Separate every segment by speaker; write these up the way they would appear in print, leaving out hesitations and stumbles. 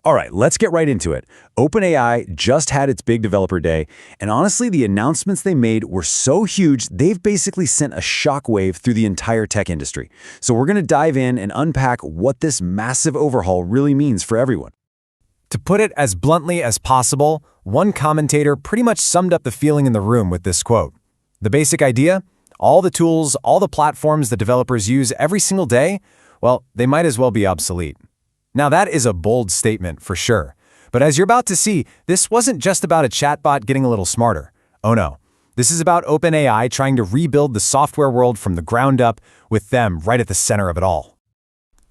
Speaker 1: All right, let's get right into it. OpenAI just had its big developer day, and honestly, the announcements they made were so huge, they've basically sent a shockwave through the entire tech industry. So we're going to dive in and unpack what this massive overhaul really means for everyone.
Speaker 2: To put it as bluntly as possible, one commentator pretty much summed up the feeling in the room with this quote. The basic idea? All the tools, all the platforms that developers use every single day, well, they might as well be obsolete. Now that is a bold statement for sure. But as you're about to see, this wasn't just about a chatbot getting a little smarter. Oh no. This is about OpenAI trying to rebuild the software world from the ground up with them right at the center of it all.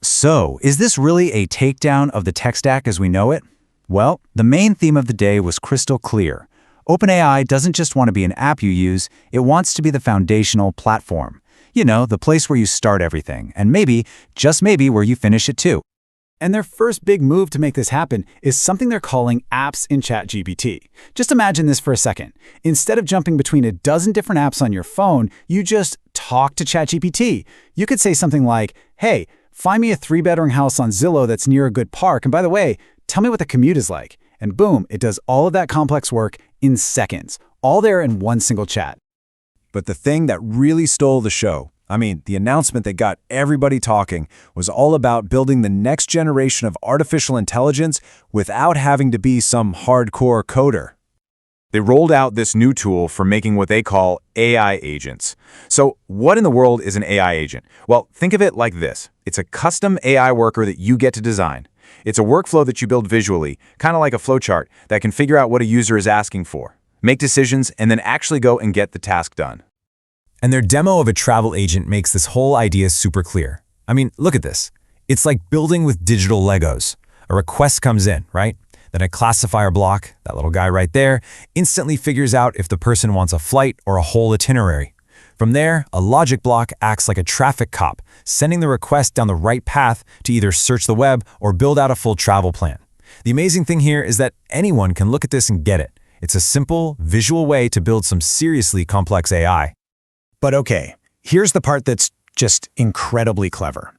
Speaker 3: So, is this really a takedown of the tech stack as we know it? Well, the main theme of the day was crystal clear. OpenAI doesn't just want to be an app you use, it wants to be the foundational platform. You know, the place where you start everything, and maybe, just maybe, where you finish it too.
Speaker 4: And their first big move to make this happen is something they're calling apps in ChatGPT. Just imagine this for a second. Instead of jumping between a dozen different apps on your phone, you just talk to ChatGPT. You could say something like, hey, find me a 3-bedroom house on Zillow that's near a good park, and by the way, tell me what the commute is like. And boom, it does all of that complex work in seconds, all there in one single chat.
Speaker 1: But the thing that really stole the show, the announcement that got everybody talking, was all about building the next generation of artificial intelligence without having to be some hardcore coder. They rolled out this new tool for making what they call AI agents. So what in the world is an AI agent? Well, think of it like this. It's a custom AI worker that you get to design. It's a workflow that you build visually, kind of like a flowchart, that can figure out what a user is asking for, make decisions, and then actually go and get the task done.
Speaker 2: And their demo of a travel agent makes this whole idea super clear. Look at this. It's like building with digital Legos. A request comes in, right? Then a classifier block, that little guy right there, instantly figures out if the person wants a flight or a whole itinerary. From there, a logic block acts like a traffic cop, sending the request down the right path to either search the web or build out a full travel plan. The amazing thing here is that anyone can look at this and get it. It's a simple, visual way to build some seriously complex AI.
Speaker 4: But okay, here's the part that's just incredibly clever.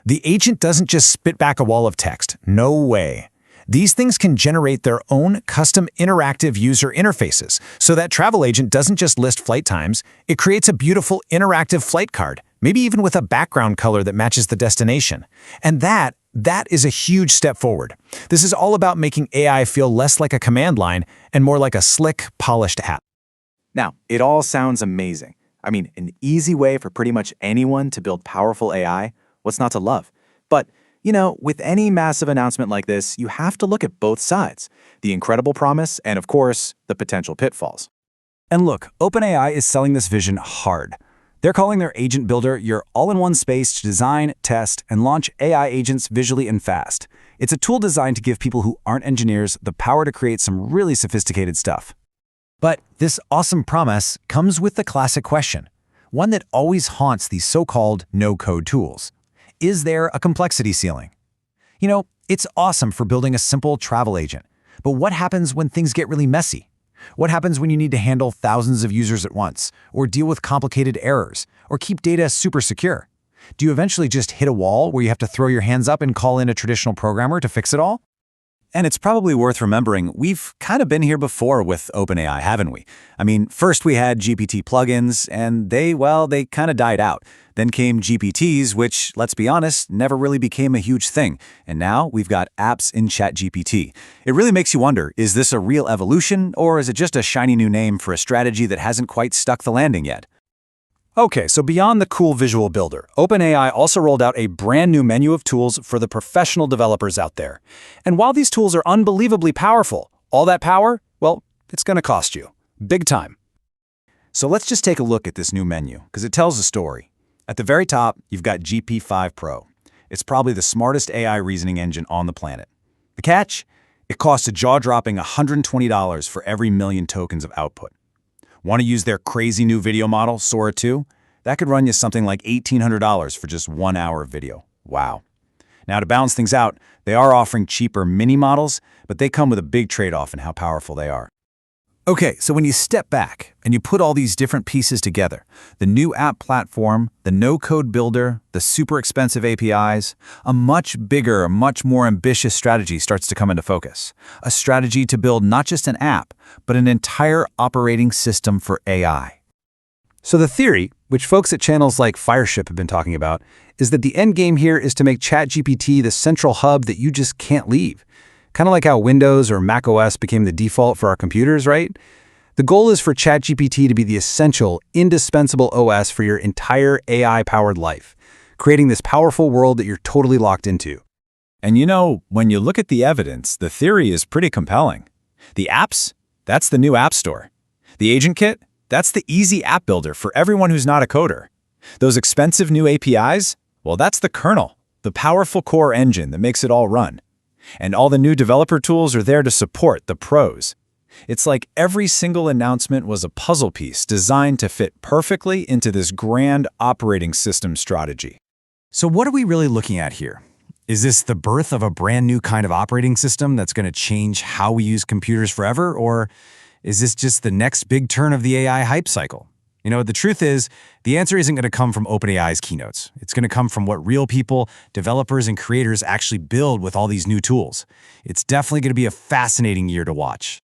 Speaker 4: The agent doesn't just spit back a wall of text. No way. These things can generate their own custom interactive user interfaces, so that travel agent doesn't just list flight times, it creates a beautiful interactive flight card, maybe even with a background color that matches the destination. And that is a huge step forward. This is all about making AI feel less like a command line and more like a slick, polished app.
Speaker 5: Now, it all sounds amazing. An easy way for pretty much anyone to build powerful AI, what's not to love? But, with any massive announcement like this, you have to look at both sides, the incredible promise and, of course, the potential pitfalls.
Speaker 1: And look, OpenAI is selling this vision hard. They're calling their agent builder your all-in-one space to design, test, and launch AI agents visually and fast. It's a tool designed to give people who aren't engineers the power to create some really sophisticated stuff.
Speaker 3: But this awesome promise comes with the classic question, one that always haunts these so-called no-code tools. Is there a complexity ceiling? It's awesome for building a simple travel agent, but what happens when things get really messy? What happens when you need to handle thousands of users at once, or deal with complicated errors, or keep data super secure? Do you eventually just hit a wall where you have to throw your hands up and call in a traditional programmer to fix it all?
Speaker 1: And it's probably worth remembering, we've kind of been here before with OpenAI, haven't we? First we had GPT plugins, and they kind of died out. Then came GPTs, which, let's be honest, never really became a huge thing. And now we've got apps in ChatGPT. It really makes you wonder, is this a real evolution, or is it just a shiny new name for a strategy that hasn't quite stuck the landing yet? Okay, so beyond the cool visual builder, OpenAI also rolled out a brand new menu of tools for the professional developers out there. And while these tools are unbelievably powerful, all that power, well, it's going to cost you. Big time. So let's just take a look at this new menu, because it tells a story. At the very top, you've got GP5 Pro. It's probably the smartest AI reasoning engine on the planet. The catch? It costs a jaw-dropping $120 for every million tokens of output. Want to use their crazy new video model, Sora 2? That could run you something like $1,800 for just 1 hour of video. Wow. Now, to balance things out, they are offering cheaper mini models, but they come with a big trade-off in how powerful they are. Okay, so when you step back and you put all these different pieces together, the new app platform, the no-code builder, the super expensive APIs, a much bigger, much more ambitious strategy starts to come into focus. A strategy to build not just an app, but an entire operating system for AI.
Speaker 2: So the theory, which folks at channels like Fireship have been talking about, is that the end game here is to make ChatGPT the central hub that you just can't leave. Kind of like how Windows or macOS became the default for our computers, right? The goal is for ChatGPT to be the essential, indispensable OS for your entire AI-powered life, creating this powerful world that you're totally locked into.
Speaker 1: And when you look at the evidence, the theory is pretty compelling. The apps, that's the new App Store. The Agent Kit, that's the easy app builder for everyone who's not a coder. Those expensive new APIs, well, that's the kernel, the powerful core engine that makes it all run. And all the new developer tools are there to support the pros. It's like every single announcement was a puzzle piece designed to fit perfectly into this grand operating system strategy.
Speaker 3: So what are we really looking at here? Is this the birth of a brand new kind of operating system that's going to change how we use computers forever? Or is this just the next big turn of the AI hype cycle? The truth is, the answer isn't going to come from OpenAI's keynotes. It's going to come from what real people, developers, and creators actually build with all these new tools. It's definitely going to be a fascinating year to watch.